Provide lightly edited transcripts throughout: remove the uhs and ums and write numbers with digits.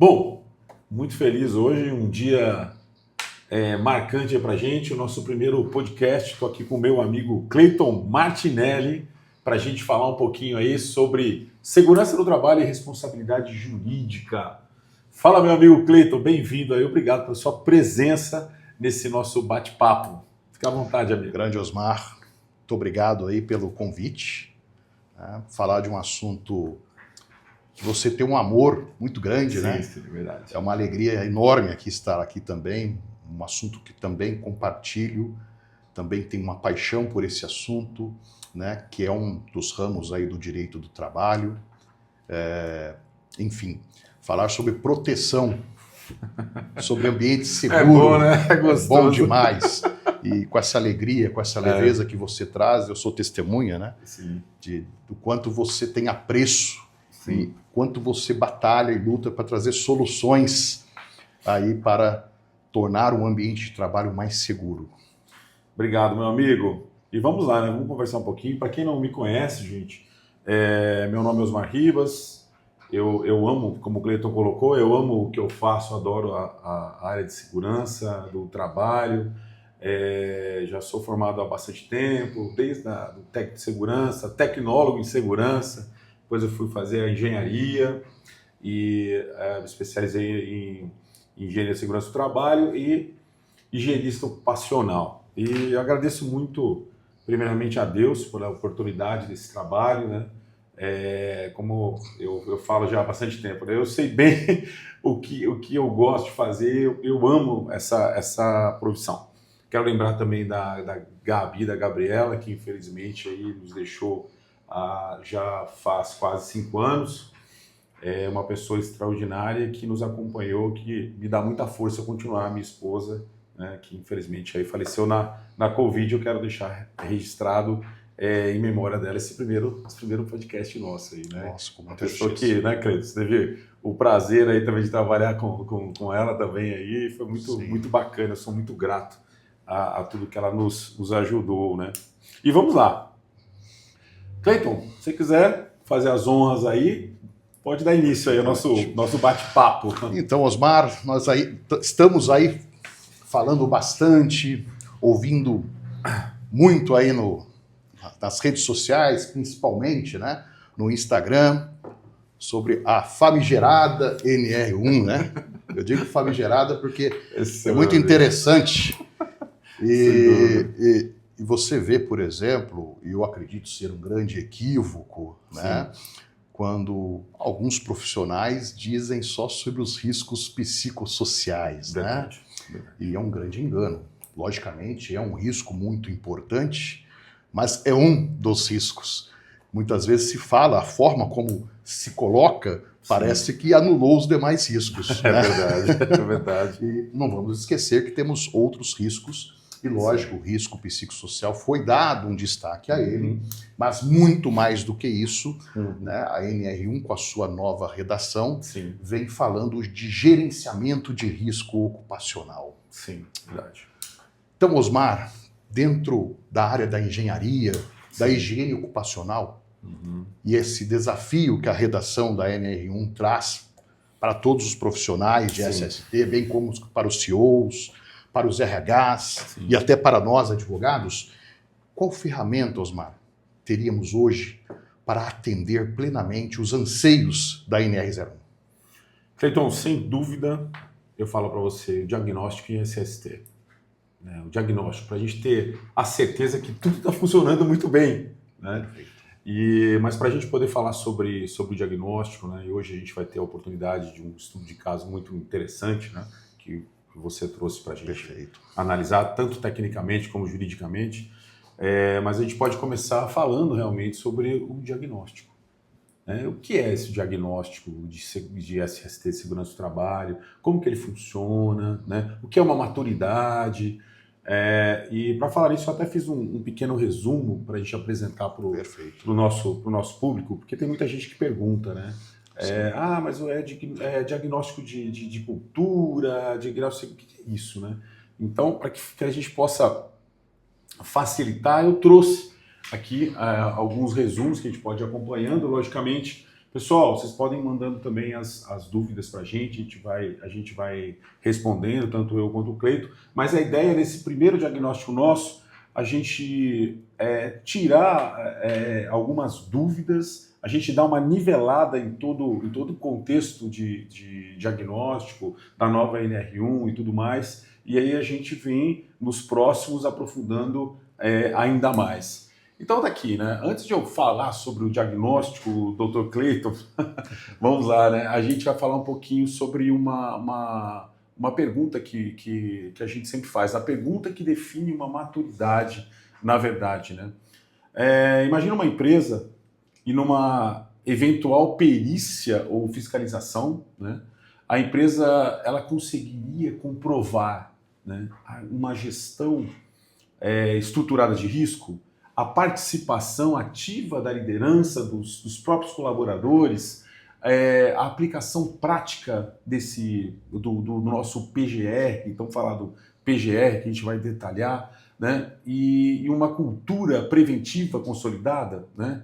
Bom, muito feliz hoje, um dia marcante para a gente, o nosso primeiro podcast. Estou aqui com o meu amigo Cleiton Martinelli para a gente falar um pouquinho aí sobre segurança no trabalho e responsabilidade jurídica. Fala, meu amigo Cleiton, bem-vindo aí, obrigado pela sua presença nesse nosso bate-papo. Fica à vontade, amigo. Grande Osmar, muito obrigado aí pelo convite. Falar de um assunto que você tem um amor muito grande, né? Sim, é verdade. É uma alegria enorme aqui estar aqui também, um assunto que também compartilho, também tenho uma paixão por esse assunto, né? Que é um dos ramos aí do direito do trabalho. Enfim, falar sobre proteção, sobre ambiente seguro. É bom, né? É gostoso. Bom demais. E com essa alegria, com essa leveza que você traz, eu sou testemunha, né? Sim. Do quanto você tem apreço. Sim. E quanto você batalha e luta para trazer soluções aí para tornar um ambiente de trabalho mais seguro. Obrigado, meu amigo. E vamos lá, né? Vamos conversar um pouquinho. Para quem não me conhece, gente, meu nome é Osmar Ribas. Eu amo, como o Cleiton colocou, eu amo o que eu faço, adoro a área de segurança, do trabalho. Já sou formado há bastante tempo, desde o técnico de segurança, tecnólogo em segurança. Depois eu fui fazer a engenharia e me especializei em engenharia de segurança do trabalho e higienista ocupacional. E eu agradeço muito, primeiramente, a Deus pela oportunidade desse trabalho, né? Como eu falo já há bastante tempo, né? Eu sei bem o que eu gosto de fazer, eu amo essa profissão. Quero lembrar também da Gabi, da Gabriela, que infelizmente aí nos deixou já faz quase 5 anos. É uma pessoa extraordinária que nos acompanhou, que me dá muita força a continuar, minha esposa, né, que infelizmente aí faleceu na Covid. Eu quero deixar registrado em memória dela esse primeiro podcast nosso aí, né? Nossa, com Uma muita pessoa justiça. que, né, Cleiton, você teve o prazer aí também de trabalhar com ela também aí, foi muito bacana, eu sou muito grato a tudo que ela nos ajudou, né? E vamos lá. Cleiton, se você quiser fazer as honras aí, pode dar início aí ao nosso bate-papo. Então, Osmar, nós estamos aí falando bastante, ouvindo muito aí nas redes sociais, principalmente, né, no Instagram, sobre a famigerada NR1, né? Eu digo famigerada porque é muito interessante. E você vê, por exemplo, e eu acredito ser um grande equívoco, né? Quando alguns profissionais dizem só sobre os riscos psicossociais, Verdade. né? E é um grande engano. Logicamente, é um risco muito importante, mas é um dos riscos. Muitas vezes se fala, a forma como se coloca, parece que anulou os demais riscos. É né? verdade, é verdade. E não vamos esquecer que temos outros riscos. E lógico, o risco psicossocial foi dado um destaque a ele, mas muito mais do que isso, né, a NR1, com a sua nova redação, vem falando de gerenciamento de risco ocupacional. Sim, verdade. Então, Osmar, dentro da área da engenharia, da higiene ocupacional, e esse desafio que a redação da NR1 traz para todos os profissionais de SST, bem como para os CEOs, para os RHs e até para nós, advogados, qual ferramenta, Osmar, teríamos hoje para atender plenamente os anseios da NR01? Cleiton, sem dúvida, eu falo para você, o diagnóstico em SST. Né? O diagnóstico, para a gente ter a certeza que tudo está funcionando muito bem. Né? Mas para a gente poder falar sobre o diagnóstico, né? E hoje a gente vai ter a oportunidade de um estudo de caso muito interessante, né? Que você trouxe para a gente analisar, tanto tecnicamente como juridicamente, mas a gente pode começar falando realmente sobre o diagnóstico. Né? O que é esse diagnóstico de SST, segurança do trabalho, como que ele funciona, né? O que é uma maturidade, e para falar isso eu até fiz um pequeno resumo para a gente apresentar para o nosso público, porque tem muita gente que pergunta, né? Mas é diagnóstico de cultura, diagnóstico, o que é isso, né? Então, para que a gente possa facilitar, eu trouxe aqui alguns resumos que a gente pode ir acompanhando, logicamente, Pessoal, vocês podem ir mandando também as dúvidas para a gente vai respondendo, tanto eu quanto o Cleito, mas a ideia desse primeiro diagnóstico nosso, a gente tirar algumas dúvidas, a gente dá uma nivelada em todo o contexto de diagnóstico da nova NR1 e tudo mais, e aí a gente vem nos próximos aprofundando ainda mais. Então daqui, né? Antes de eu falar sobre o diagnóstico, Dr. Cleiton, vamos lá, né? A gente vai falar um pouquinho sobre uma pergunta que a gente sempre faz, a pergunta que define uma maturidade, na verdade, né? Imagina uma empresa e numa eventual perícia ou fiscalização, né? A empresa ela conseguiria comprovar, né, uma gestão estruturada de risco, a participação ativa da liderança, dos próprios colaboradores, a aplicação prática do nosso PGR, então falar do PGR, que a gente vai detalhar, né? E uma cultura preventiva consolidada, né?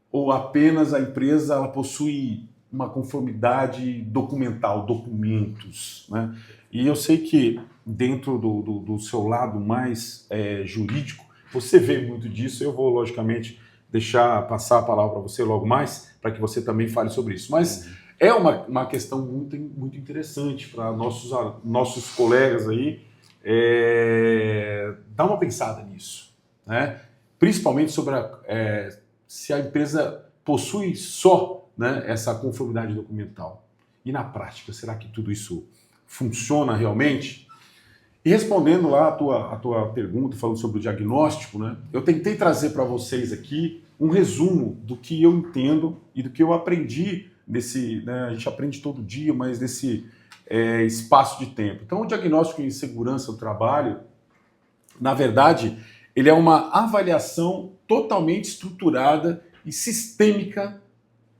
Ou apenas a empresa ela possui uma conformidade documental, documentos, né? E eu sei que dentro do seu lado mais jurídico, você vê muito disso, eu vou, logicamente, passar a palavra para você logo mais, para que você também fale sobre isso. Mas é uma questão muito, muito interessante para nossos colegas aí dar uma pensada nisso, né? Principalmente sobre se a empresa possui só, né, essa conformidade documental. E na prática, será que tudo isso funciona realmente? E respondendo lá a tua pergunta, falando sobre o diagnóstico, né, eu tentei trazer para vocês aqui um resumo do que eu entendo e do que eu aprendi né, a gente aprende todo dia, mas nesse espaço de tempo. Então, o diagnóstico em segurança do trabalho, na verdade, ele é uma avaliação totalmente estruturada e sistêmica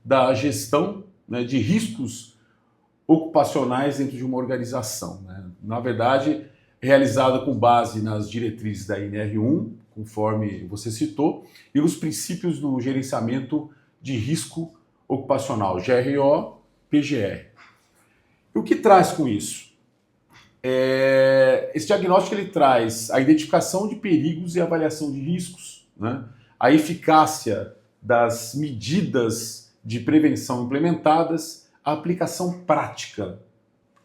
da gestão, né, de riscos ocupacionais dentro de uma organização, né? Na verdade, realizada com base nas diretrizes da NR1, conforme você citou, e nos princípios do gerenciamento de risco ocupacional, GRO, PGR. E o que traz com isso? Esse diagnóstico ele traz a identificação de perigos e avaliação de riscos, né? A eficácia das medidas de prevenção implementadas, a aplicação prática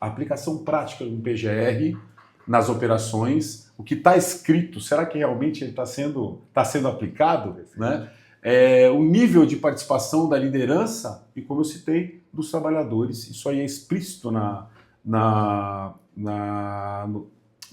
do PGR nas operações, o que está escrito, será que realmente ele está sendo aplicado? Né? O nível de participação da liderança e, como eu citei, dos trabalhadores. Isso aí é explícito na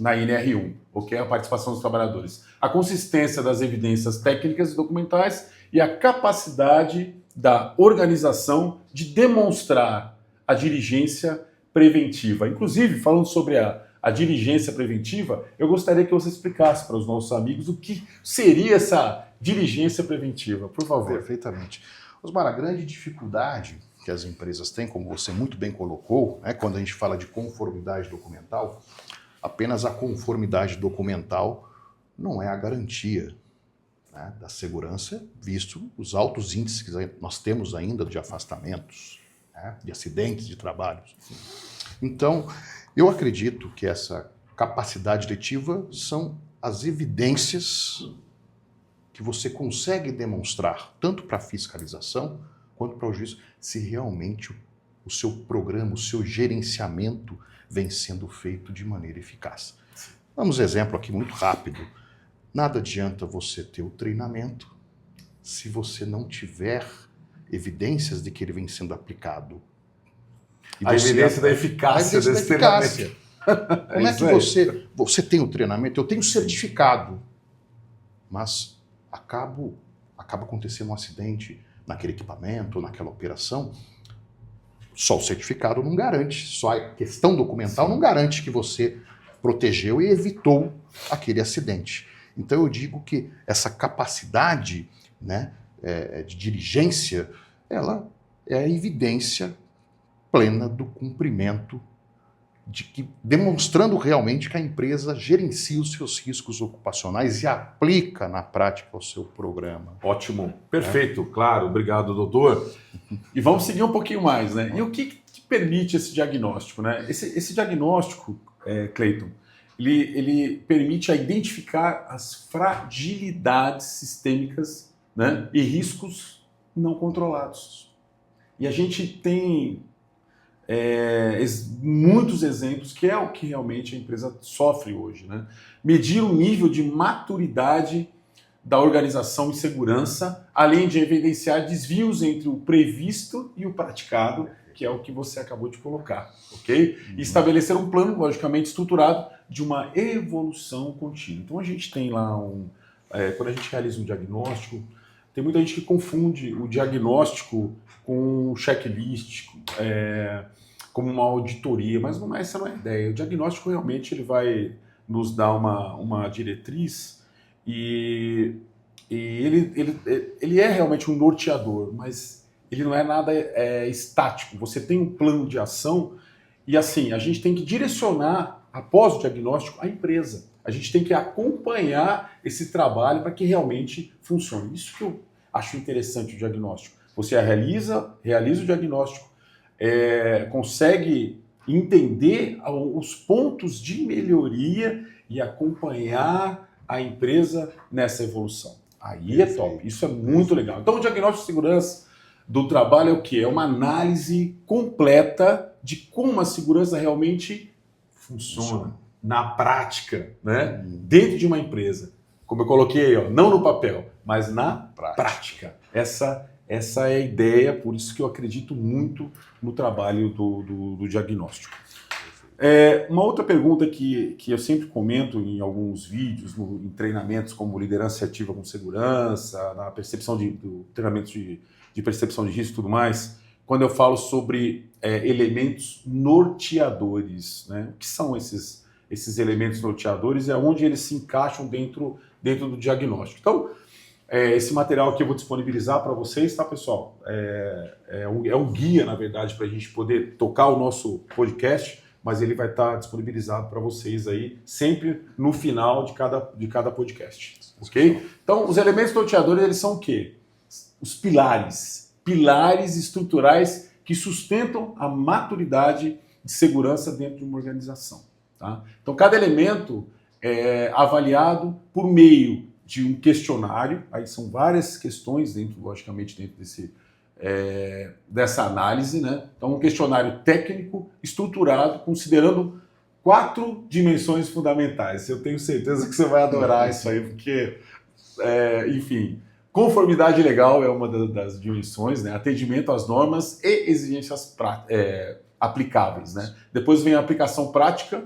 NR1, ok? A participação dos trabalhadores. A consistência das evidências técnicas e documentais e a capacidade da organização de demonstrar a diligência preventiva. Inclusive, falando sobre a diligência preventiva, eu gostaria que você explicasse para os nossos amigos o que seria essa diligência preventiva, por favor. Perfeitamente. Osmar, a grande dificuldade que as empresas têm, como você muito bem colocou, né, quando a gente fala de conformidade documental, apenas a conformidade documental não é a garantia, né, da segurança, visto os altos índices que nós temos ainda de afastamentos, né, de acidentes de trabalho. Então, eu acredito que essa capacidade letiva são as evidências que você consegue demonstrar, tanto para a fiscalização quanto para o juízo, se realmente o seu programa, o seu gerenciamento vem sendo feito de maneira eficaz. Vamos exemplo aqui muito rápido. Nada adianta você ter o treinamento se você não tiver evidências de que ele vem sendo aplicado. E a evidência da eficácia desse treinamento. Como é que você tem o treinamento? Eu tenho certificado, mas acaba acontecendo um acidente naquele equipamento, naquela operação. Só o certificado não garante, só a questão documental não garante que você protegeu e evitou aquele acidente. Então eu digo que essa capacidade, né, de diligência, ela é a evidência plena do cumprimento, demonstrando realmente que a empresa gerencia os seus riscos ocupacionais e aplica na prática o seu programa. Ótimo, perfeito, claro, obrigado, doutor. E vamos seguir um pouquinho mais, né? E o que permite esse diagnóstico, né? Esse diagnóstico, Cleiton, ele permite identificar as fragilidades sistêmicas, né, e riscos não controlados. E a gente tem muitos exemplos que é o que realmente a empresa sofre hoje, né? Medir o nível de maturidade da organização em segurança, além de evidenciar desvios entre o previsto e o praticado, que é o que você acabou de colocar, ok? E estabelecer um plano, logicamente, estruturado de uma evolução contínua. Então a gente tem lá quando a gente realiza um diagnóstico, tem muita gente que confunde o diagnóstico com um checklist, como uma auditoria, mas essa não é a ideia. O diagnóstico realmente ele vai nos dar uma diretriz e ele é realmente um norteador, mas ele não é nada estático. Você tem um plano de ação e assim, a gente tem que direcionar, após o diagnóstico, a empresa. A gente tem que acompanhar esse trabalho para que realmente funcione. Isso que eu acho interessante o diagnóstico. Você realiza o diagnóstico, consegue entender os pontos de melhoria e acompanhar a empresa nessa evolução. Aí é top, isso é muito legal. Então o diagnóstico de segurança do trabalho é o quê? É uma análise completa de como a segurança realmente funciona na prática, né? Dentro de uma empresa. Como eu coloquei aí, não no papel, mas na prática. Essa é a ideia, por isso que eu acredito muito no trabalho do diagnóstico. Uma outra pergunta que eu sempre comento em alguns vídeos, em treinamentos como liderança ativa com segurança, na percepção do treinamento de percepção de risco e tudo mais, quando eu falo sobre elementos norteadores, né? O que são esses elementos norteadores e aonde eles se encaixam dentro do diagnóstico. Então, esse material aqui eu vou disponibilizar para vocês, tá, pessoal? É um guia, na verdade, para a gente poder tocar o nosso podcast, mas ele vai estar disponibilizado para vocês aí, sempre no final de cada podcast, ok? Então, os elementos norteadores, eles são o quê? Os pilares estruturais que sustentam a maturidade de segurança dentro de uma organização, tá? Então, cada elemento é avaliado por meio de um questionário, aí são várias questões logicamente, dentro dessa análise, né? Então, um questionário técnico, estruturado, considerando 4 dimensões fundamentais. Eu tenho certeza que você vai adorar isso aí, porque, enfim, conformidade legal é uma das dimensões, né? Atendimento às normas e exigências aplicáveis, né? Depois vem a aplicação prática,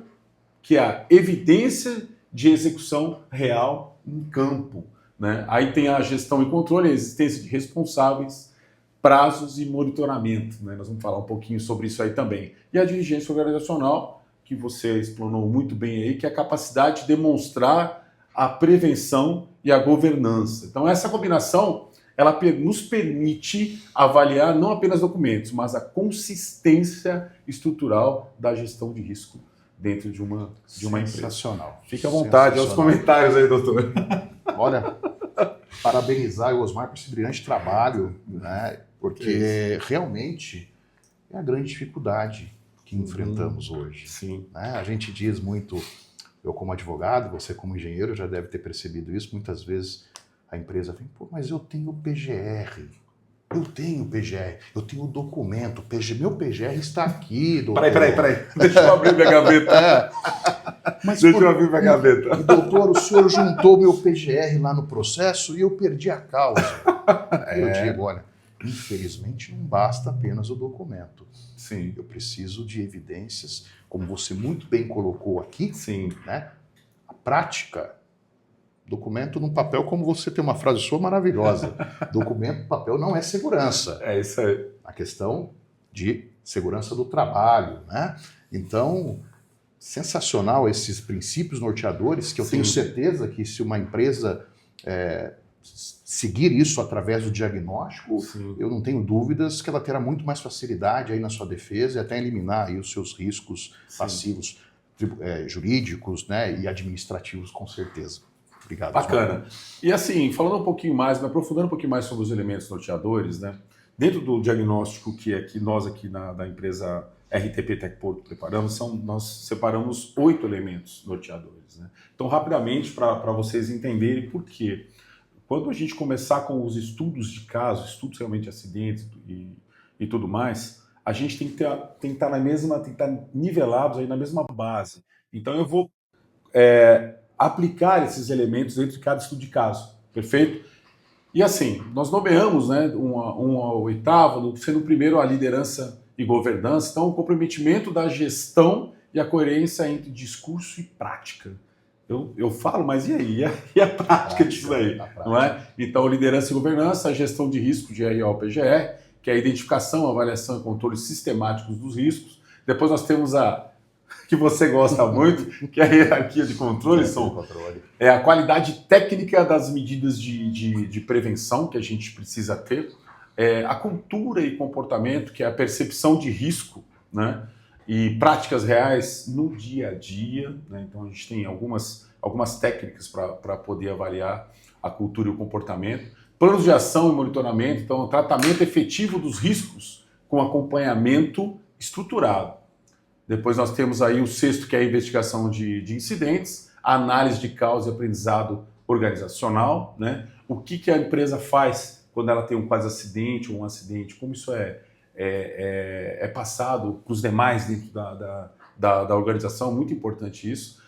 que é a evidência de execução real em campo, né? Aí tem a gestão e controle, a existência de responsáveis, prazos e monitoramento, né? Nós vamos falar um pouquinho sobre isso aí também. E a diligência organizacional, que você explanou muito bem aí, que é a capacidade de demonstrar a prevenção e a governança. Então essa combinação, ela nos permite avaliar não apenas documentos, mas a consistência estrutural da gestão de risco dentro de uma empresa. Sensacional. Fique à vontade, aos comentários aí, doutor. Olha, parabenizar o Osmar por esse brilhante trabalho, né? Porque realmente é a grande dificuldade que enfrentamos hoje. Sim. Né? A gente diz muito, eu como advogado, você como engenheiro já deve ter percebido isso, muitas vezes a empresa vem, pô, mas eu tenho PGR, eu tenho o documento, meu PGR está aqui, doutor. Peraí, deixa eu abrir minha gaveta. Deixa eu abrir minha gaveta. Doutor, o senhor juntou meu PGR lá no processo e eu perdi a causa. Eu digo, olha, infelizmente não basta apenas o documento. Sim. Eu preciso de evidências, como você muito bem colocou aqui. Sim. Né? A prática. Documento no papel, como você tem uma frase sua maravilhosa. Documento no papel não é segurança. É isso aí. A questão de segurança do trabalho, né? Então, sensacional esses princípios norteadores, que eu tenho certeza que se uma empresa seguir isso através do diagnóstico, eu não tenho dúvidas que ela terá muito mais facilidade aí na sua defesa e até eliminar aí os seus riscos passivos jurídicos, né, e administrativos, com certeza. Obrigado. Bacana. E assim, falando um pouquinho mais, aprofundando um pouquinho mais sobre os elementos norteadores, né? Dentro do diagnóstico que nós aqui da empresa RTP Tech Porto preparamos, nós separamos 8 elementos norteadores, né? Então, rapidamente, para vocês entenderem por quê. Quando a gente começar com os estudos de caso, estudos realmente de acidentes e tudo mais, a gente tem que estar tem que estar nivelados aí na mesma base. Então, eu vou aplicar esses elementos dentro de cada estudo de caso, perfeito? E assim, nós nomeamos, né, um oitavo, sendo o primeiro a liderança e governança, então o comprometimento da gestão e a coerência entre discurso e prática. Eu falo, mas e aí? E a prática disso aí? Não é? Então, liderança e governança, a gestão de risco de RO-PGR, que é a identificação, avaliação e controle sistemáticos dos riscos. Depois nós temos a que você gosta muito, que é a hierarquia de controle, é a qualidade técnica das medidas de prevenção que a gente precisa ter, a cultura e comportamento, que é a percepção de risco, né? E práticas reais no dia a dia, né? Então a gente tem algumas técnicas para poder avaliar a cultura e o comportamento. Planos de ação e monitoramento, então tratamento efetivo dos riscos com acompanhamento estruturado. Depois nós temos aí o sexto, que é a investigação de incidentes, a análise de causa e aprendizado organizacional, né? O que a empresa faz quando ela tem um quase acidente ou um acidente, como isso é passado para os demais dentro da organização, muito importante isso.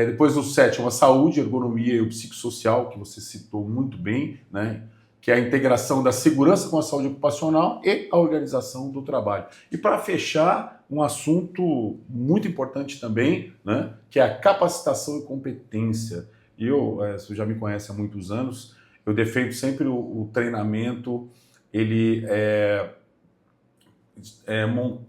Depois o sétimo, a saúde, a ergonomia e o psicossocial, que você citou muito bem, né? Que é a integração da segurança com a saúde ocupacional e a organização do trabalho. E para fechar, um assunto muito importante também, né, que é a capacitação e competência. E você já me conhece há muitos anos, eu defendo sempre o treinamento, ele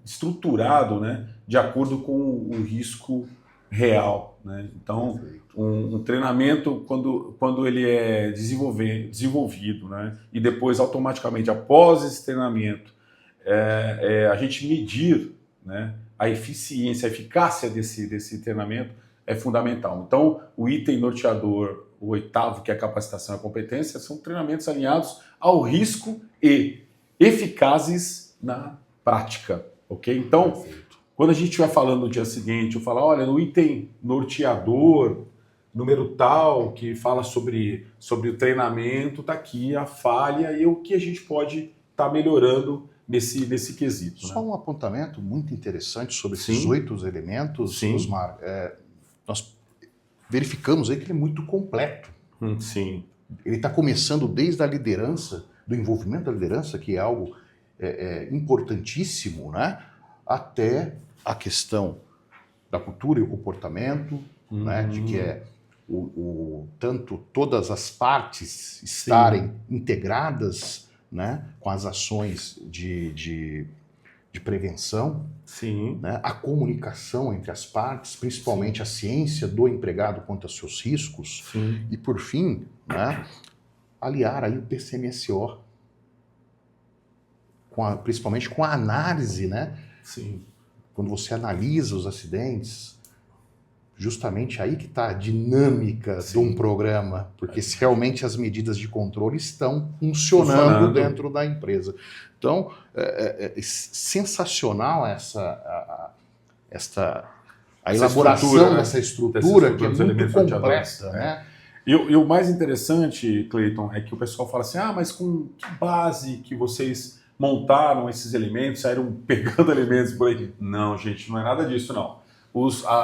estruturado, né, de acordo com o risco real, né? Então, um treinamento, quando ele é desenvolvido, né, e depois, automaticamente, após esse treinamento, a gente medir, né, a eficiência, a eficácia desse treinamento é fundamental. Então, o item norteador, o oitavo, que é a capacitação e a competência, são treinamentos alinhados ao risco e eficazes na prática, ok? Então, quando a gente estiver falando no dia seguinte, eu falar, olha, no item norteador, número tal, que fala sobre o treinamento, está aqui a falha e o que a gente pode estar melhorando nesse quesito. Só né? um apontamento muito interessante sobre esses 8 elementos, Osmar. Nós verificamos aí que ele é muito completo. Sim. Ele está começando desde a liderança, do envolvimento da liderança, que é algo importantíssimo, né? Até a questão da cultura e o comportamento, né? De que tanto todas as partes estarem integradas, né? Com as ações de prevenção, né? A comunicação entre as partes, principalmente a ciência do empregado quanto aos seus riscos, e por fim, né? Aliar aí o PCMSO, principalmente com a análise, né? Quando você analisa os acidentes, justamente aí que está a dinâmica de um programa, porque se realmente as medidas de controle estão funcionando dentro da empresa. Então, é sensacional a elaboração dessa estrutura que é muito completa, né? E o mais interessante, Cleiton, é que o pessoal fala assim, mas com que base que vocês montaram esses elementos, saíram pegando elementos por aí? Não, gente, não é nada disso, não.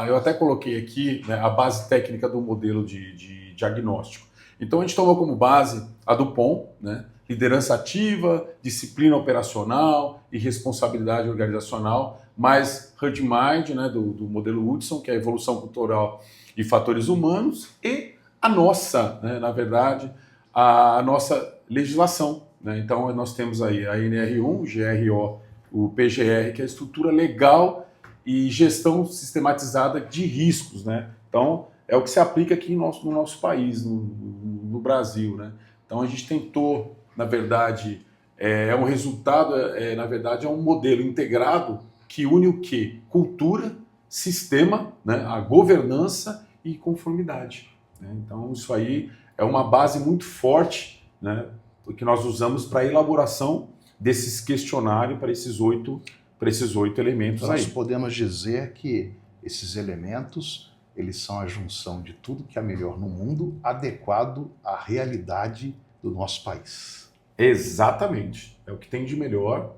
Eu até coloquei aqui, né, a base técnica do modelo de diagnóstico. Então, a gente tomou como base a do POM, né, liderança ativa, disciplina operacional e responsabilidade organizacional, mais Herd Mind, né, do modelo Hudson, que é a evolução cultural e fatores humanos, e a nossa, né, na verdade, a nossa legislação. Né? Então, nós temos aí a NR1, o GRO, o PGR, que é a estrutura legal e gestão sistematizada de riscos, né? Então, é o que se aplica aqui no nosso país, no Brasil, né? Então, a gente tentou, na verdade, um resultado, na verdade, é um modelo integrado que une o quê? Cultura, sistema, né? A governança e conformidade. Né? Então, isso aí é uma base muito forte, né? Que nós usamos para a elaboração desses questionários para esses 8 elementos Nós aí. podemos dizer que esses elementos, eles são a junção de tudo que é melhor no mundo, adequado à realidade do nosso país. Exatamente. É o que tem de melhor,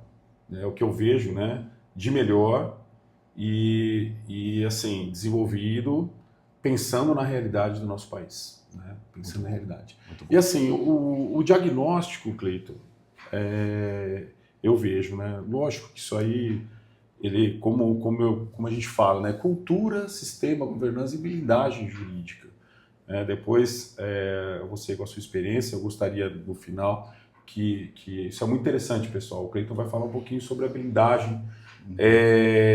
é o que eu vejo, né, de melhor e assim, desenvolvido pensando na realidade do nosso país, né? Pensando na realidade. E assim, o diagnóstico, Cleiton, eu vejo, né? Lógico que isso aí, ele, como a gente fala, né? Cultura, sistema, governança e blindagem jurídica. Depois, você com a sua experiência, eu gostaria no final que isso é muito interessante, pessoal. O Cleiton vai falar um pouquinho sobre a blindagem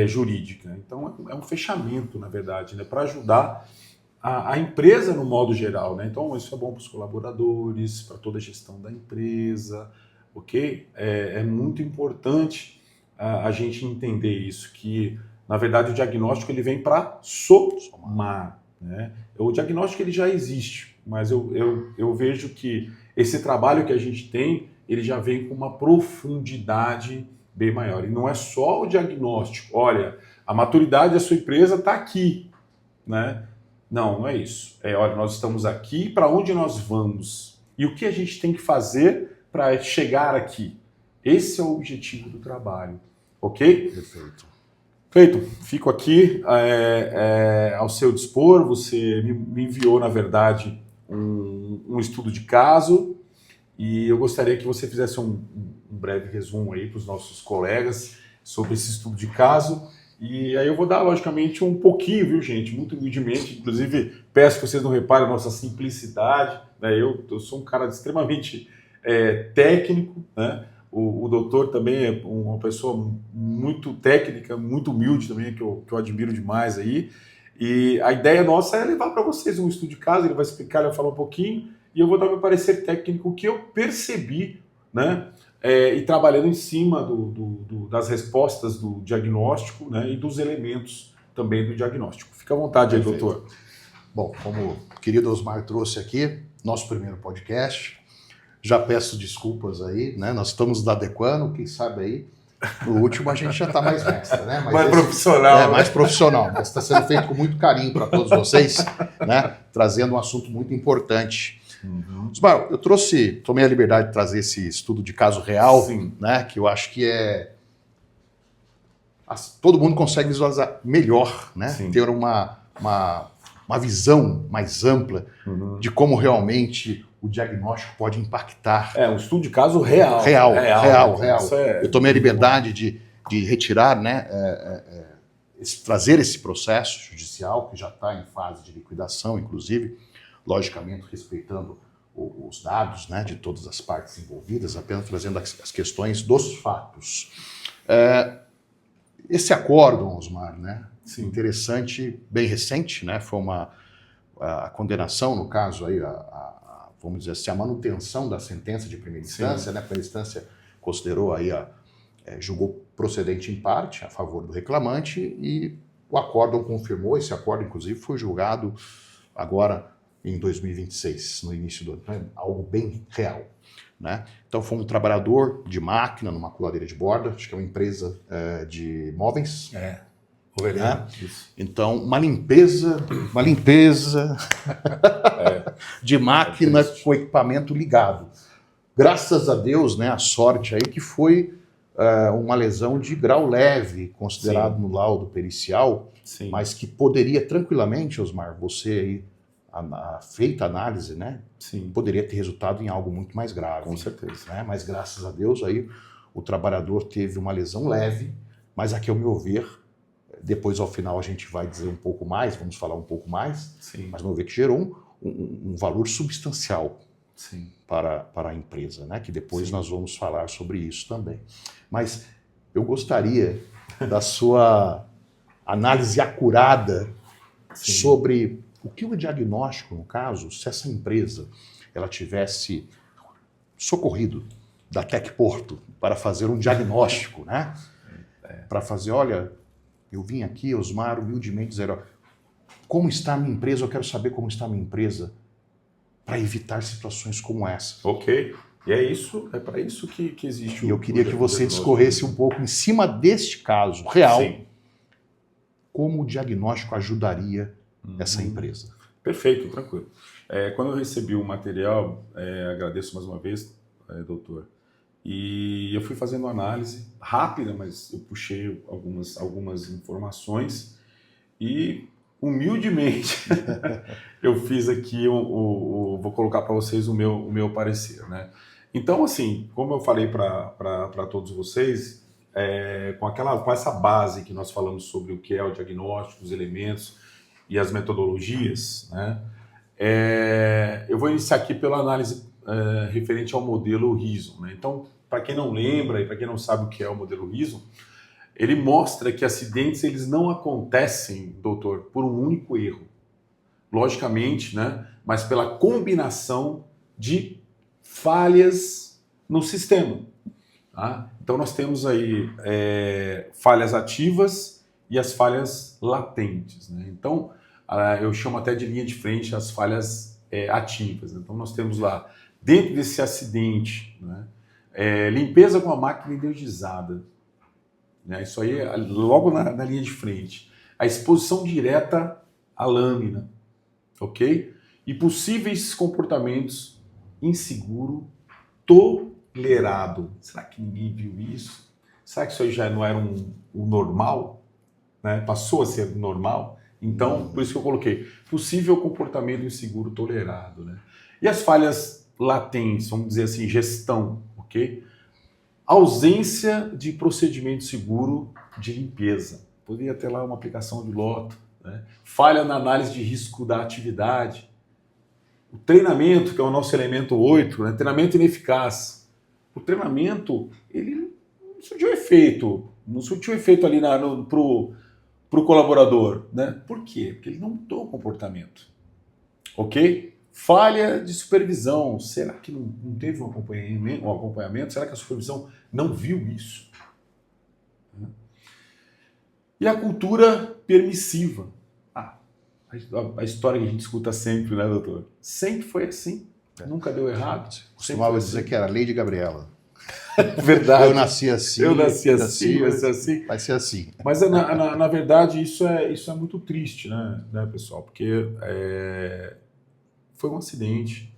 jurídica. Então, é um fechamento, na verdade, né? Para ajudar a empresa no modo geral, né? Então, isso é bom para os colaboradores, para toda a gestão da empresa, ok? É muito importante a gente entender isso, que, na verdade, o diagnóstico ele vem para somar, né? O diagnóstico ele já existe, mas eu vejo que esse trabalho que a gente tem, ele já vem com uma profundidade bem maior. E não é só o diagnóstico. Olha, a maturidade da sua empresa está aqui, né? Não é isso. Olha, nós estamos aqui, para onde nós vamos? E o que a gente tem que fazer para chegar aqui? Esse é o objetivo do trabalho, ok? Perfeito. Feito. Fico aqui ao seu dispor. Você me enviou, na verdade, um estudo de caso e eu gostaria que você fizesse um breve resumo aí para os nossos colegas sobre esse estudo de caso. E aí eu vou dar, logicamente, um pouquinho, viu, gente? Muito humildemente. Inclusive, peço que vocês não reparem a nossa simplicidade, né? Eu sou um cara extremamente técnico, né? O doutor também é uma pessoa muito técnica, muito humilde também, que eu admiro demais aí. E a ideia nossa é levar para vocês um estudo de caso, ele vai explicar, ele vai falar um pouquinho, e eu vou dar meu parecer técnico, o que eu percebi, né? E trabalhando em cima das respostas do diagnóstico, né, e dos elementos também do diagnóstico. Fica à vontade aí, Perfeito. doutor. Bom, como o querido Osmar trouxe aqui, nosso primeiro podcast, já peço desculpas aí, né? Nós estamos adequando, quem sabe aí, no último a gente já está mais mestre, né? Mais profissional. Né? Mais profissional, mas está sendo feito com muito carinho para todos vocês, né? Trazendo um assunto muito importante. Osmar, eu tomei a liberdade de trazer esse estudo de caso real, Sim. né? Que eu acho que todo mundo consegue visualizar melhor, né? Sim. Ter uma visão mais ampla de como realmente o diagnóstico pode impactar. Um estudo de caso real. Real. Isso Eu tomei a liberdade de retirar, né? Trazer esse processo judicial, que já está em fase de liquidação, inclusive, logicamente respeitando os dados, né, de todas as partes envolvidas, apenas trazendo as questões dos fatos. Esse acórdão, Osmar, né, interessante, bem recente, né, foi a condenação, no caso, aí, vamos dizer assim, a manutenção da sentença de primeira instância, né, a primeira instância considerou aí, julgou procedente em parte a favor do reclamante e o acórdão confirmou, esse acórdão, inclusive, foi julgado agora em 2026, no início do ano, né? Algo bem real, né? Então foi um trabalhador de máquina numa coladeira de borda, acho que é uma empresa de móveis. Né? Então uma limpeza de máquina com equipamento ligado. Graças a Deus, né, a sorte aí que foi uma lesão de grau leve, considerado no laudo pericial, mas que poderia tranquilamente, Osmar, você aí feita a análise, né? Poderia ter resultado em algo muito mais grave. Com certeza. Né? Mas graças a Deus aí o trabalhador teve uma lesão leve, mas aqui ao meu ver, depois ao final a gente vai dizer um pouco mais, vamos falar um pouco mais, mas no meu ver que gerou um valor substancial para a empresa, né? Que depois nós vamos falar sobre isso também. Mas eu gostaria da sua análise acurada sobre o que o diagnóstico, no caso, se essa empresa ela tivesse socorrido da Tec Porto para fazer um diagnóstico, né? Para fazer, olha, eu vim aqui, Osmar, humildemente dizer, ó, como está a minha empresa, eu quero saber como está a minha empresa para evitar situações como essa. Ok. E é para isso que existe E eu queria que você discorresse um pouco em cima deste caso real, Sim. como o diagnóstico ajudaria essa empresa. Perfeito, tranquilo. Quando eu recebi o material, agradeço mais uma vez, doutor, e eu fui fazendo uma análise rápida, mas eu puxei algumas informações e, humildemente, eu fiz aqui, vou colocar para vocês o meu parecer, né? Então, assim, como eu falei para todos vocês, com essa base que nós falamos sobre o que é o diagnóstico, os elementos e as metodologias, né? Eu vou iniciar aqui pela análise referente ao modelo Rhizom, né? Então, para quem não lembra e para quem não sabe o que é o modelo Rhizom, ele mostra que acidentes eles não acontecem, doutor, por um único erro, logicamente, né? Mas pela combinação de falhas no sistema. Tá? Então nós temos aí falhas ativas e as falhas latentes, né? Então eu chamo até de linha de frente as falhas ativas. Então nós temos lá, dentro desse acidente, né, limpeza com a máquina energizada. Né? Isso aí é logo na linha de frente. A exposição direta à lâmina, ok? E possíveis comportamentos inseguro tolerado. Será que ninguém viu isso? Será que isso aí já não era um normal? Né? Passou a ser normal? Então, por isso que eu coloquei possível comportamento inseguro tolerado. Né? E as falhas latentes, vamos dizer assim, gestão, ok? Ausência de procedimento seguro de limpeza. Poderia ter lá uma aplicação de loto. Né? Falha na análise de risco da atividade. O treinamento, que é o nosso elemento 8, né? Treinamento ineficaz. O treinamento, ele não surtiu efeito ali para o colaborador. Né? Por quê? Porque ele não mudou o comportamento. Ok? Falha de supervisão. Será que não teve um acompanhamento? Será que a supervisão não viu isso? E a cultura permissiva. A história que a gente escuta sempre, né, doutor? Sempre foi assim. Nunca deu errado. Costumava dizer que era a lei de Gabriela. Verdade. Eu nasci assim. Eu nasci assim, vai ser assim. Vai ser assim. Mas, na verdade, isso é muito triste, né, pessoal? Porque foi um acidente,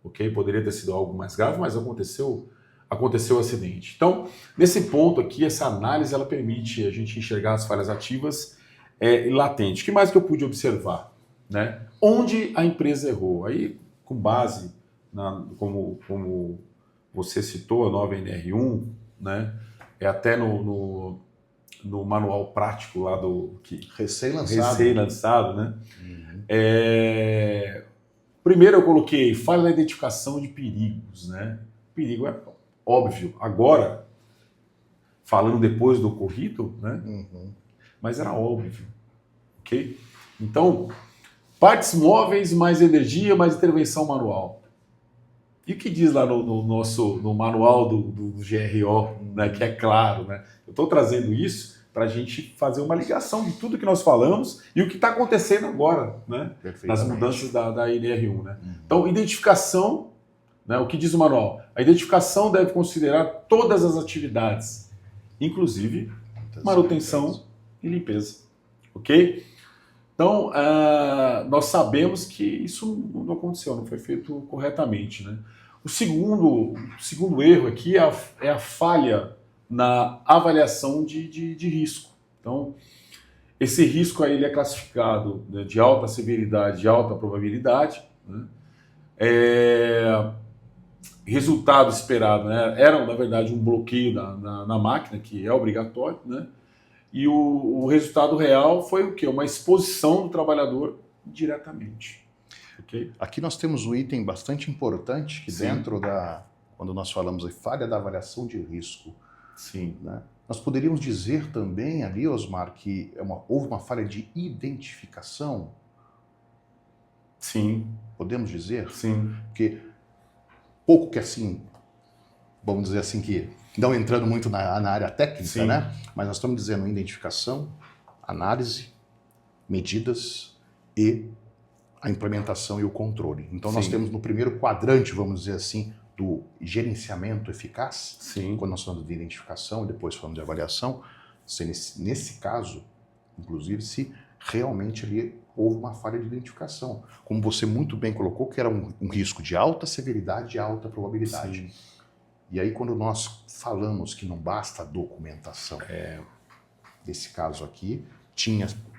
ok? Poderia ter sido algo mais grave, mas aconteceu o acidente. Então, nesse ponto aqui, essa análise, ela permite a gente enxergar as falhas ativas e latentes. O que mais que eu pude observar? Né? Onde a empresa errou? Aí, com base, como você citou, a nova NR1, né? Até no manual prático lá recém-lançado, né? Uhum. Primeiro eu coloquei falha na identificação de perigos, né? Perigo é óbvio. Agora, falando depois do ocorrido, né? Uhum. Mas era óbvio, ok? Então, partes móveis, mais energia, mais intervenção manual. E o que diz lá no manual do GRO, né, que é claro, né? Eu estou trazendo isso para a gente fazer uma ligação de tudo que nós falamos e o que está acontecendo agora, né? Nas mudanças da NR1. Né? Uhum. Então, identificação, né, o que diz o manual? A identificação deve considerar todas as atividades, inclusive manutenção e limpeza. Ok? Então, nós sabemos que isso não aconteceu, não foi feito corretamente. Né? O segundo erro aqui é a falha na avaliação de risco. Então, esse risco aí ele é classificado, né, de alta severidade e alta probabilidade. Né? Resultado esperado, né, era, na verdade, um bloqueio na máquina, que é obrigatório, né? E o resultado real foi o quê? Uma exposição do trabalhador diretamente. Okay? Aqui nós temos um item bastante importante que dentro quando nós falamos de falha da avaliação de risco, sim, né? Nós poderíamos dizer também ali, Osmar, que houve uma falha de identificação? Sim. Podemos dizer? Sim. Porque pouco que assim, vamos dizer assim, que não entrando muito na área técnica, sim, né? Mas nós estamos dizendo identificação, análise, medidas e a implementação e o controle. Então, sim, nós temos no primeiro quadrante, vamos dizer assim, do gerenciamento eficaz, Sim. quando nós falamos de identificação e depois falamos de avaliação, nesse caso, inclusive, se realmente ali houve uma falha de identificação. Como você muito bem colocou, que era um risco de alta severidade e alta probabilidade. Sim. E aí, quando nós falamos que não basta a documentação, desse caso aqui,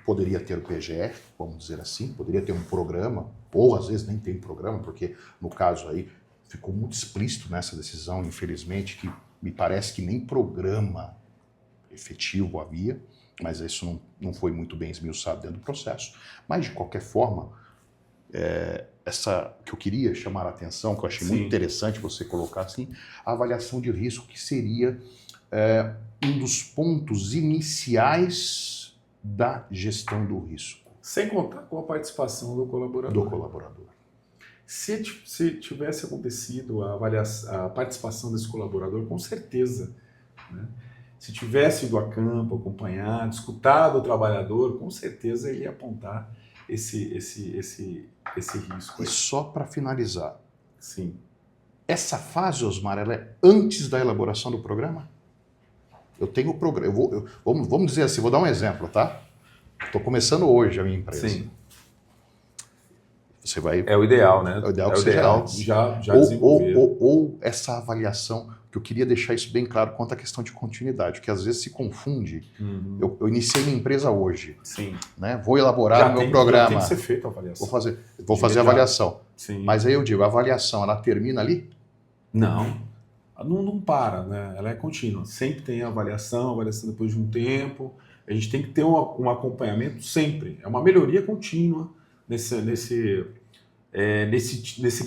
poderia ter o PGR, vamos dizer assim, poderia ter um programa, ou às vezes nem tem programa, porque no caso aí ficou muito explícito nessa decisão, infelizmente, que me parece que nem programa efetivo havia, mas isso não foi muito bem esmiuçado dentro do processo. Mas, de qualquer forma, essa que eu queria chamar a atenção, que eu achei muito interessante você colocar assim, a avaliação de risco, que seria um dos pontos iniciais da gestão do risco. Sem contar com a participação do colaborador. Se tivesse acontecido a participação desse colaborador, com certeza, né? Se tivesse ido a campo, acompanhado, escutado o trabalhador, com certeza ele ia apontar esse risco. E só para finalizar, sim, essa fase, Osmar, ela é antes da elaboração do programa? Eu tenho o programa, vamos dizer assim, vou dar um exemplo, tá? Estou começando hoje a minha empresa. Sim. Você vai... É o ideal, né? É o ideal que seja antes. Já desenvolver. Ou essa avaliação, que eu queria deixar isso bem claro quanto à questão de continuidade, que às vezes se confunde. Eu iniciei minha empresa hoje. Sim. Né? Vou elaborar o meu programa. Já tem que ser feita a avaliação. Vou fazer a avaliação. Sim. Mas aí eu digo, a avaliação, ela termina ali? Não para, né? Ela é contínua. Sempre tem avaliação depois de um tempo. A gente tem que ter um acompanhamento sempre. É uma melhoria contínua nesse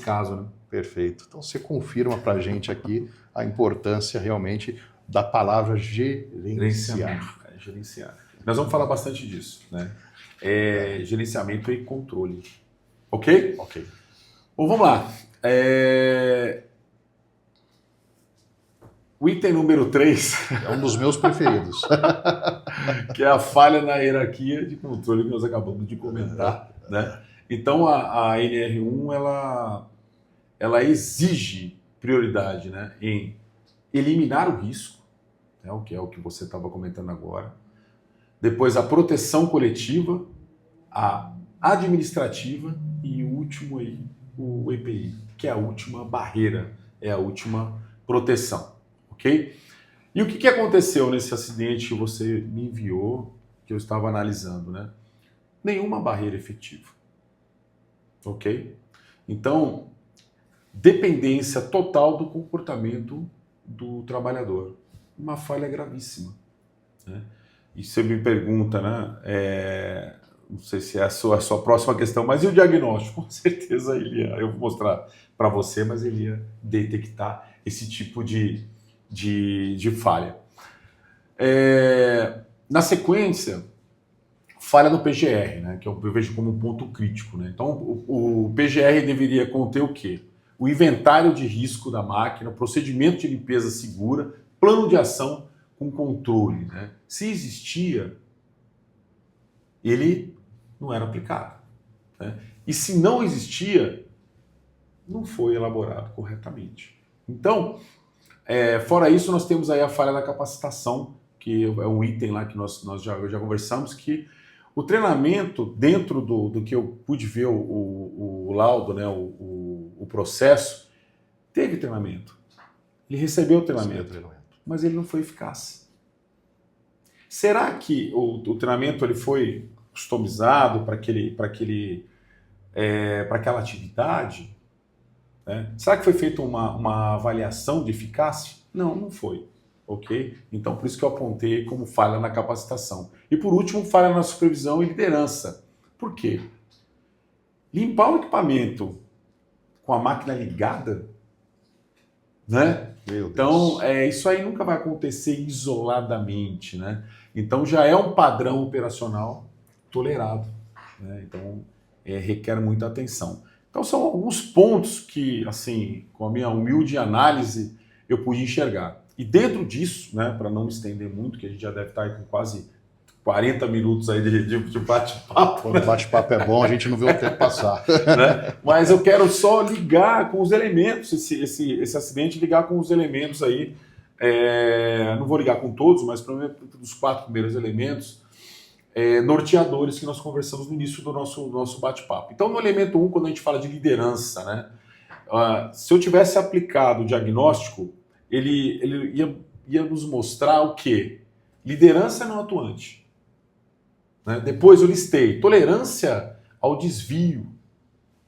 caso, né? Perfeito. Então você confirma para a gente aqui a importância realmente da palavra gerenciar. Gerenciar. Nós vamos falar bastante disso, né? Gerenciamento e controle. Ok? Ok. Bom, vamos lá. O item número 3... É um dos meus preferidos. que é a falha na hierarquia de controle que nós acabamos de comentar, né? Então, a NR1, ela exige prioridade, né, em eliminar o risco, né, que é o que você estava comentando agora. Depois, a proteção coletiva, a administrativa e o último aí, o EPI, que é a última barreira, é a última proteção, ok? E o que aconteceu nesse acidente que você me enviou, que eu estava analisando, né? Nenhuma barreira efetiva. Ok? Então, dependência total do comportamento do trabalhador. Uma falha gravíssima. Né? E você me pergunta, né? Não sei se é a sua próxima questão, mas e o diagnóstico? Com certeza eu vou mostrar para você, mas ele ia detectar esse tipo de falha. Na sequência, falha no PGR, né, que eu vejo como um ponto crítico. Né? Então, o PGR deveria conter o quê? O inventário de risco da máquina, procedimento de limpeza segura, plano de ação com controle. Né? Se existia, ele não era aplicado. Né? E se não existia, não foi elaborado corretamente. Então, fora isso, nós temos aí a falha da capacitação, que é um item lá que nós já conversamos, que o treinamento, dentro do que eu pude ver o laudo, né, o processo, teve treinamento. Ele recebeu treinamento, mas ele não foi eficaz. Será que o treinamento ele foi customizado para aquela atividade? Né? Será que foi feita uma avaliação de eficácia? Não foi. Ok? Então, por isso que eu apontei como falha na capacitação. E por último, falha na supervisão e liderança. Por quê? Limpar o equipamento com a máquina ligada, né? Então, isso aí nunca vai acontecer isoladamente, né? Então, já é um padrão operacional tolerado, né? Então, requer muita atenção. Então, são alguns pontos que, assim, com a minha humilde análise, eu pude enxergar. E dentro disso, né, para não me estender muito, que a gente já deve estar aí com quase 40 minutos aí de bate-papo. Quando o bate-papo é bom, a gente não vê o tempo passar. Né? Mas eu quero só ligar com os elementos, esse acidente, ligar com os elementos aí. Não vou ligar com todos, mas pelo menos dos 4 primeiros elementos norteadores que nós conversamos no início do nosso bate-papo. Então, no elemento 1, quando a gente fala de liderança, né? Se eu tivesse aplicado o diagnóstico, ele ia nos mostrar o quê? Liderança não atuante. Né? Depois eu listei tolerância ao desvio,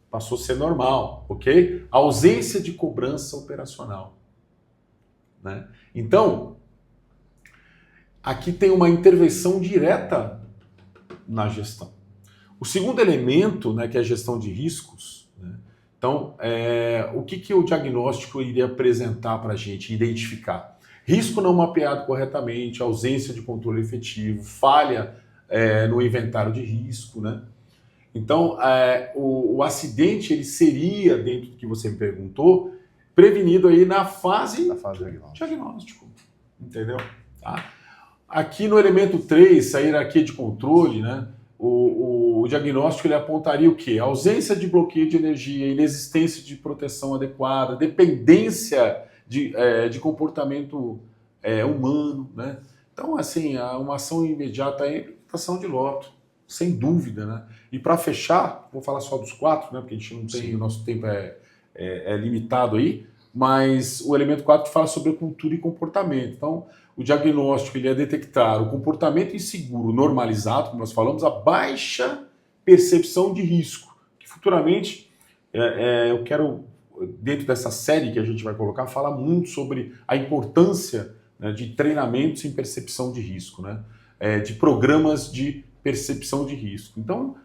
passou a ser normal, ok? Ausência de cobrança operacional. Né? Então, aqui tem uma intervenção direta na gestão. O segundo elemento, né, que é a gestão de riscos, né? Então, o que o diagnóstico iria apresentar para a gente, identificar? Risco não mapeado corretamente, ausência de controle efetivo, falha no inventário de risco, né? Então, o acidente ele seria, dentro do que você me perguntou, prevenido aí na fase diagnóstico. Entendeu? Tá? Aqui no elemento 3, a hierarquia de controle, né? O diagnóstico ele apontaria o quê? Ausência de bloqueio de energia, inexistência de proteção adequada, dependência de comportamento humano, né? Então, assim, uma ação imediata é a implementação de loto, sem dúvida, né? E para fechar, vou falar só dos 4, né? Porque a gente não tem, o nosso tempo é limitado aí, mas o elemento 4 fala sobre a cultura e comportamento. Então, o diagnóstico ele é detectar o comportamento inseguro normalizado, como nós falamos, a baixa percepção de risco, que futuramente eu quero, dentro dessa série que a gente vai colocar, falar muito sobre a importância, né, de treinamentos em percepção de risco, né, de programas de percepção de risco. Então,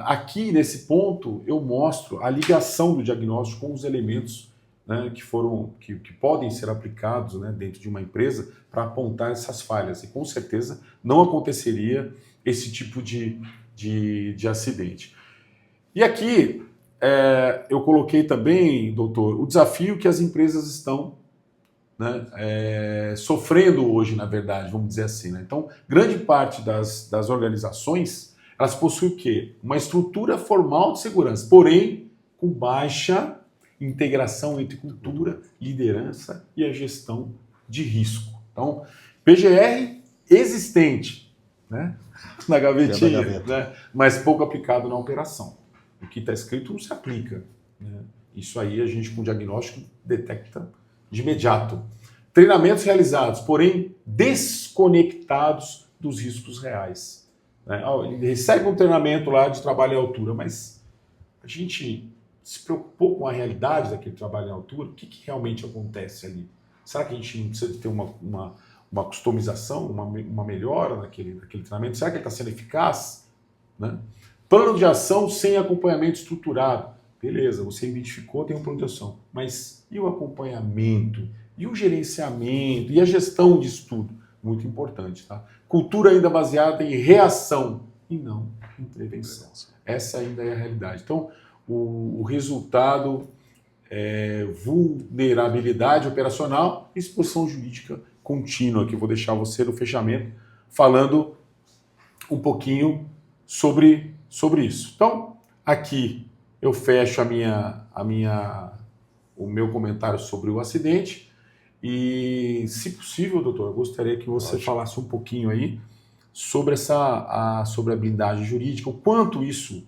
aqui nesse ponto eu mostro a ligação do diagnóstico com os elementos, né, que podem ser aplicados, né, dentro de uma empresa para apontar essas falhas. E com certeza não aconteceria esse tipo de acidente. E aqui eu coloquei também, doutor, o desafio que as empresas estão, né, sofrendo hoje, na verdade, vamos dizer assim. Né? Então, grande parte das organizações, elas possuem o quê? Uma estrutura formal de segurança, porém com baixa integração entre cultura, liderança e a gestão de risco. Então, PGR existente, né? Na gavetinha, né? Mas pouco aplicado na operação. O que está escrito não se aplica. Né? Isso aí a gente, com diagnóstico, detecta de imediato. Treinamentos realizados, porém desconectados dos riscos reais. Né? Ele recebe um treinamento lá de trabalho em altura, mas a gente se preocupou com a realidade daquele trabalho em altura? O que realmente acontece ali? Será que a gente não precisa ter uma customização, uma melhora naquele treinamento? Será que ele está sendo eficaz? Né? Plano de ação sem acompanhamento estruturado. Beleza, você identificou, tem um plano de ação. Mas e o acompanhamento? E o gerenciamento? E a gestão disso tudo? Muito importante, tá? Cultura ainda baseada em reação e não em prevenção. Essa ainda é a realidade. Então, o resultado é vulnerabilidade operacional e exposição jurídica contínua, que eu vou deixar você no fechamento falando um pouquinho sobre isso. Então, aqui eu fecho o meu comentário sobre o acidente e, se possível, doutor, eu gostaria que você falasse um pouquinho aí sobre sobre a blindagem jurídica, o quanto isso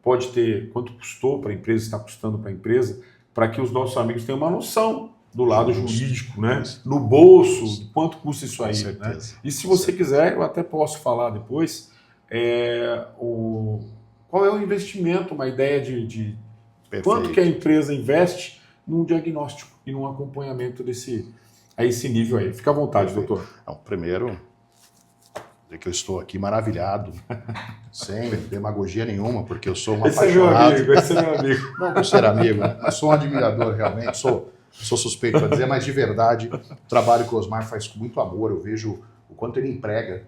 pode ter, quanto custou para a empresa, está custando para a empresa, para que os nossos amigos tenham uma noção do lado jurídico, né? No bolso, quanto custa isso aí. Né? E se você quiser, eu até posso falar depois, qual é o investimento, uma ideia de quanto que a empresa investe num diagnóstico e num acompanhamento a esse nível aí. Fica à vontade, doutor. Não, primeiro, que eu estou aqui maravilhado, sem demagogia nenhuma, porque eu sou um apaixonado. Esse é meu amigo. Não por ser amigo, né? Eu sou um admirador, realmente, sou suspeito para dizer, mas de verdade, o trabalho que o Osmar faz com muito amor, eu vejo o quanto ele emprega,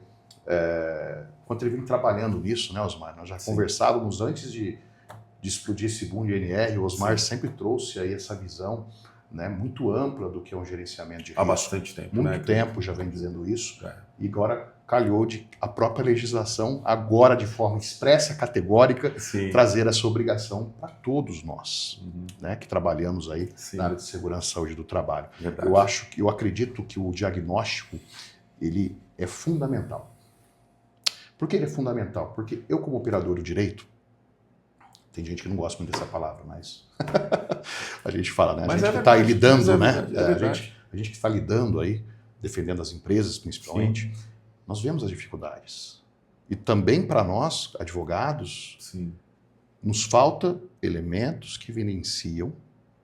quanto ele vem trabalhando nisso, né, Osmar? Nós já conversávamos antes de explodir esse boom de NR, o Osmar sempre trouxe aí essa visão, né, muito ampla do que é um gerenciamento de risco. Há bastante tempo. Muito tempo já vem dizendo isso, e agora calhou de a própria legislação, agora de forma expressa, categórica, Sim. trazer essa obrigação para todos nós, né, que trabalhamos aí Sim. na área de segurança e saúde do trabalho. Verdade. Eu acredito que o diagnóstico, ele é fundamental. Por que ele é fundamental? Porque eu, como operador do direito, tem gente que não gosta muito dessa palavra, mas a gente fala, né? A gente que está aí lidando, né? A gente que está lidando aí, defendendo as empresas principalmente, sim, nós vemos as dificuldades. E também para nós, advogados, sim, nos falta elementos que evidenciam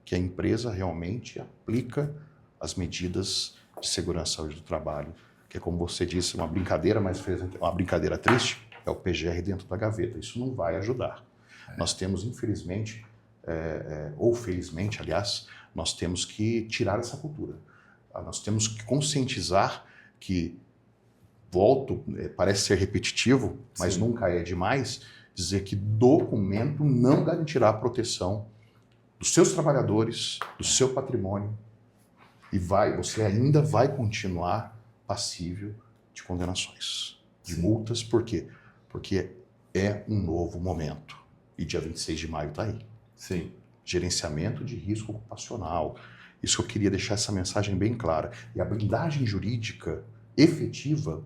que a empresa realmente aplica as medidas de segurança e saúde do trabalho, que é, como você disse, uma brincadeira, mas uma brincadeira triste, é o PGR dentro da gaveta. Isso não vai ajudar. Nós temos, infelizmente, ou felizmente, aliás, nós temos que tirar essa cultura. Nós temos que conscientizar que, volto, parece ser repetitivo, mas sim, nunca é demais, dizer que documento não garantirá a proteção dos seus trabalhadores, do seu patrimônio, e você ainda vai continuar passível de condenações, de sim, multas. Por quê? Porque é um novo momento. E dia 26 de maio está aí. Sim. Gerenciamento de risco ocupacional. Isso que eu queria deixar essa mensagem bem clara. E a blindagem jurídica efetiva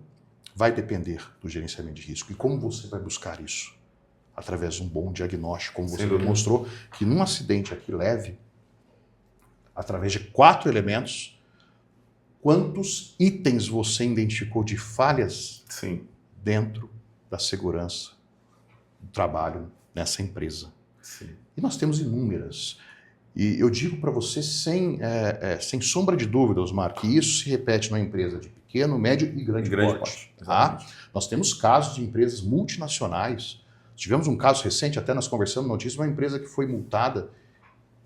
vai depender do gerenciamento de risco. E como você vai buscar isso? Através de um bom diagnóstico, como você demonstrou, que num acidente aqui leve, através de 4 elementos, quantos itens você identificou de falhas, sim, dentro da segurança do trabalho nessa empresa? Sim. E nós temos inúmeras. E eu digo para você sem sombra de dúvida, Osmar, que isso se repete numa empresa de pequeno, médio e grande porte. Tá? Nós temos casos de empresas multinacionais. Tivemos um caso recente, até nós conversamos notícia, uma empresa que foi multada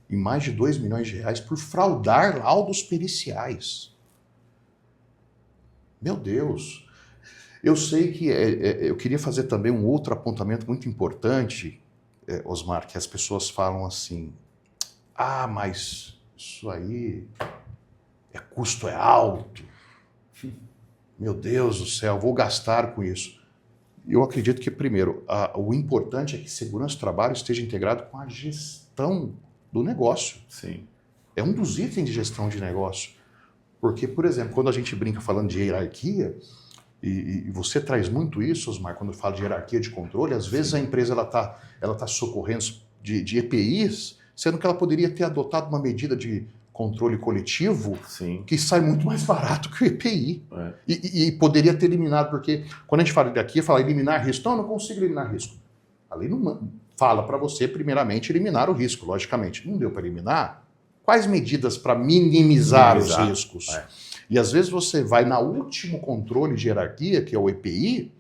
em mais de 2 milhões de reais por fraudar laudos periciais. Meu Deus! Eu sei que eu queria fazer também um outro apontamento muito importante, Osmar, que as pessoas falam assim: ah, mas isso aí custo é alto. Meu Deus do céu, vou gastar com isso. Eu acredito que, primeiro, o importante é que segurança do trabalho esteja integrado com a gestão do negócio. Sim. É um dos itens de gestão de negócio. Porque, por exemplo, quando a gente brinca falando de hierarquia, e você traz muito isso, Osmar, quando fala de hierarquia de controle, às vezes, sim, a empresa ela tá socorrendo de EPIs, sendo que ela poderia ter adotado uma medida de controle coletivo, sim, que sai muito mais barato que o EPI. E poderia ter eliminado, porque quando a gente fala daqui, fala eliminar risco. Não, eu não consigo eliminar risco. A lei não fala para você, primeiramente, eliminar o risco, logicamente. Não deu para eliminar? Quais medidas para minimizar os riscos? E às vezes você vai no último controle de hierarquia, que é o EPI,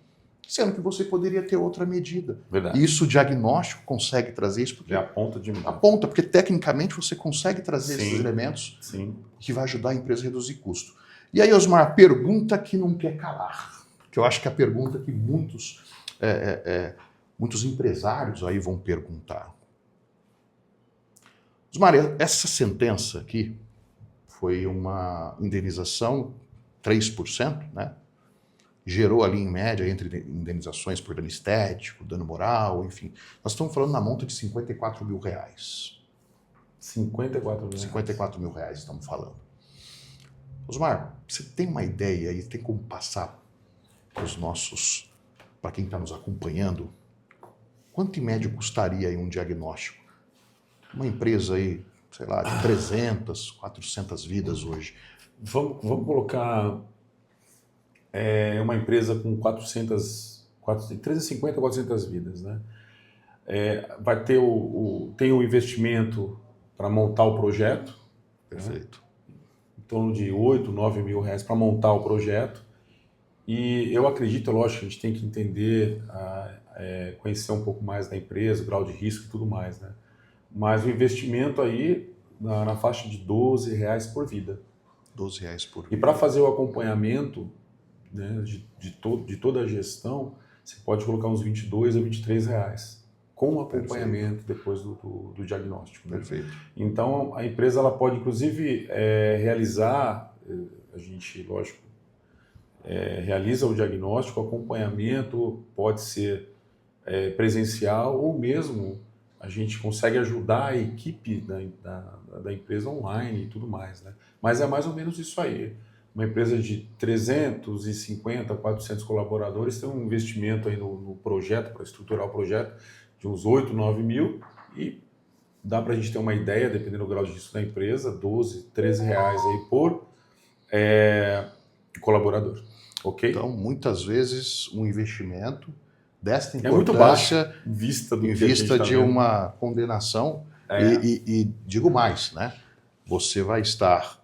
sendo que você poderia ter outra medida. Verdade. Isso o diagnóstico consegue trazer isso. Porque aponta, porque tecnicamente você consegue trazer, sim, esses elementos, sim, que vai ajudar a empresa a reduzir custo. E aí, Osmar, a pergunta que não quer calar, que eu acho que é a pergunta que muitos empresários aí vão perguntar. Osmar, essa sentença aqui foi uma indenização 3%, né? Gerou ali, em média, entre indenizações por dano estético, dano moral, enfim. Nós estamos falando na monta de R$54 mil. 54 mil? 54 mil reais estamos falando. Osmar, você tem uma ideia aí, tem como passar para os nossos, para quem está nos acompanhando, quanto em média custaria aí um diagnóstico? Uma empresa aí, sei lá, de 300, 400 vidas hoje. Vamos colocar uma empresa com 350, 400 vidas, né? Vai ter tem o investimento para montar o projeto. Perfeito. Né? Em torno de 8, 9 mil reais para montar o projeto. E eu acredito, lógico, a gente tem que entender, conhecer um pouco mais da empresa, o grau de risco e tudo mais, né? Mas o investimento aí na faixa de R$12 por vida. R$12 por vida. E para fazer o acompanhamento, né, de toda a gestão, você pode colocar uns R$22 a R$23 com acompanhamento. Perfeito. Depois do diagnóstico. Né? Perfeito. Então a empresa ela pode inclusive realizar, a gente, lógico, realiza o diagnóstico, o acompanhamento pode ser presencial ou mesmo a gente consegue ajudar a equipe da empresa online e tudo mais, né? Mas é mais ou menos isso aí. Uma empresa de 350, 400 colaboradores tem um investimento aí no projeto, para estruturar o projeto, de uns 8, 9 mil e dá para a gente ter uma ideia, dependendo do grau de risco da empresa, 12, 13 reais aí por colaborador, ok? Então, muitas vezes, um investimento desta É muito importância baixo em vista em vista de uma condenação e digo mais, né? Você vai estar,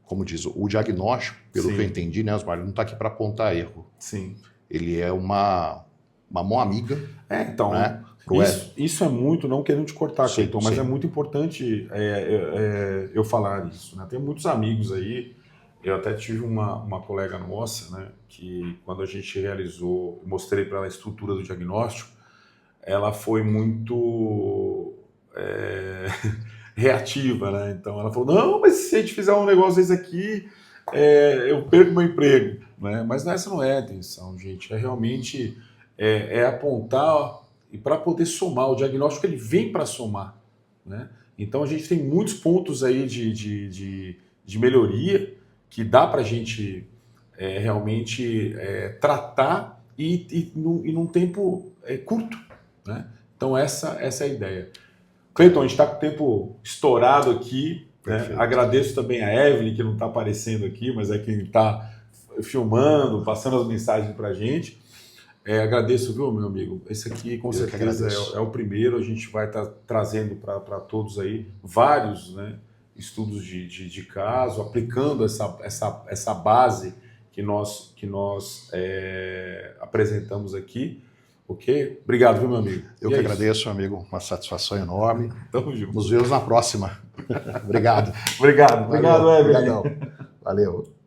como diz, o diagnóstico, pelo Sim. que eu entendi, né, Osmar, ele não está aqui para apontar erro. Sim. Ele é uma mão amiga. Então, né? Isso é muito, não querendo te cortar, Sim, Cleiton, mas sim. é muito importante eu falar isso, né? Tenho muitos amigos aí, eu até tive uma colega nossa, né, que quando a gente realizou, mostrei para ela a estrutura do diagnóstico, ela foi muito reativa, né? Então ela falou, não, mas se a gente fizer um negócio desse aqui, eu perco meu emprego, né? Mas essa não é a intenção, gente, é realmente apontar e para poder somar, o diagnóstico ele vem para somar, né? Então a gente tem muitos pontos aí de melhoria que dá para a gente realmente tratar e num tempo curto, né? Então essa é a ideia. Cleiton, a gente está com o tempo estourado aqui, né? Agradeço também a Evelyn, que não está aparecendo aqui, mas é quem está filmando, passando as mensagens para a gente. Agradeço, viu, meu amigo? Esse aqui, com certeza, é o primeiro. A gente vai estar trazendo para todos aí vários, né, estudos de caso, aplicando essa base que nós apresentamos aqui. Ok? Obrigado, viu, meu amigo? Eu que agradeço, meu amigo. Uma satisfação enorme. Tamo junto. Nos vemos na próxima. Obrigado. Obrigado, Evelyn. Obrigadão. Valeu.